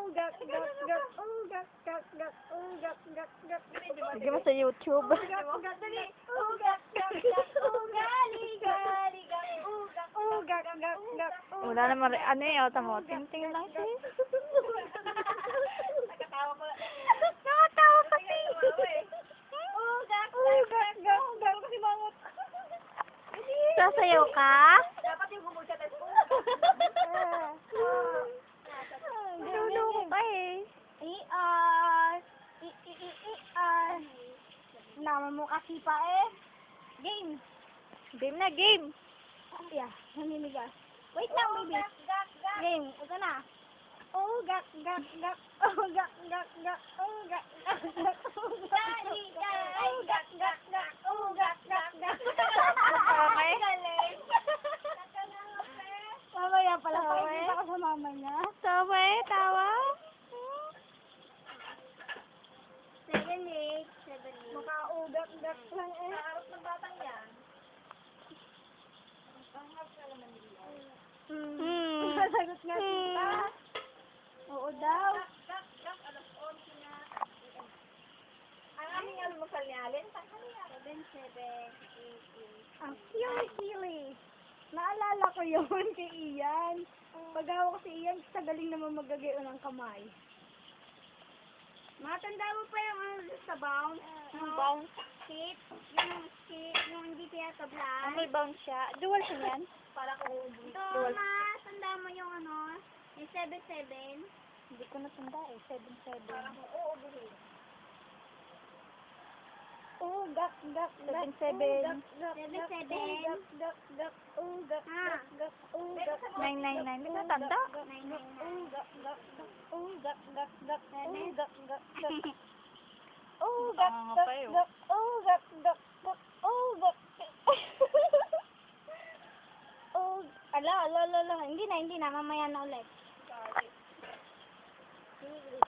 Ugak, gak, gak, ugak, gak, gak, ugak, gak, gak. Lagyan mo sa YouTube. Ugak, ugak, dali. Ugak, gak, gak, ugali, gali, gak, ugak, ugak, gak, gak, Wala naman, ano eh, auto mo. Ting-ting lang siya. Nakatawa ko. Nakatawa kasi. Ugak, ugak, gak, gak. Kasi bangot. Sasayaw ka? Dapat yung gumulsa tayo. Luloko ka eh. Naman mo kasi pa eh. Game. Game na, game. Yeah, naninigas. Wait lang, baby. Game, ito na. Oh, gak, gak, gak. Oh, gak, gak, gak. Oh, gak, gak, gak. Oh, gak, gak, gak. Oh, gak, gak, gak. Okay. Mamaya pala, Okay. pakikita ko sa mama niya. Tawa eh, tawa. 7-8. Makaugat-gat lang eh. Kaarap ng batang yan. Panghap ka naman nila. Sasagot nga kita. Oo daw. Gak, alas 11 na. Ang aming almusal ni Alin, saan niya? 7, 8. Ang silly. Naalala ko yun kay Ian. Pag-awa ko si Ian, sa galing naman magagayon ng kamay. Matanda mo pa yung sa bounce? Ang bounce. Skate? Yung skate, yung hindi tinatablan? May bounce siya. Dual siya yan? Para ko ito, Dual. tanda mo yung ano, yung 7-7? Hindi ko natanda eh. 7-7. Para ko uubuhin. Oh, gak, gak, gak. 7-7. 7-7. Gak, gak, gak. Oh, gak, gak, gak. Oh, gak, 9-9-9. May natanda? Oh, gak, gak, gak. Oh, gak, gak, gak. Oh, gak, gak, gak. Oh, gak, gak, gak. Oh, gak, gak, gak. Oh, gak. Oh, ala. Hindi na. Mamaya na ulit.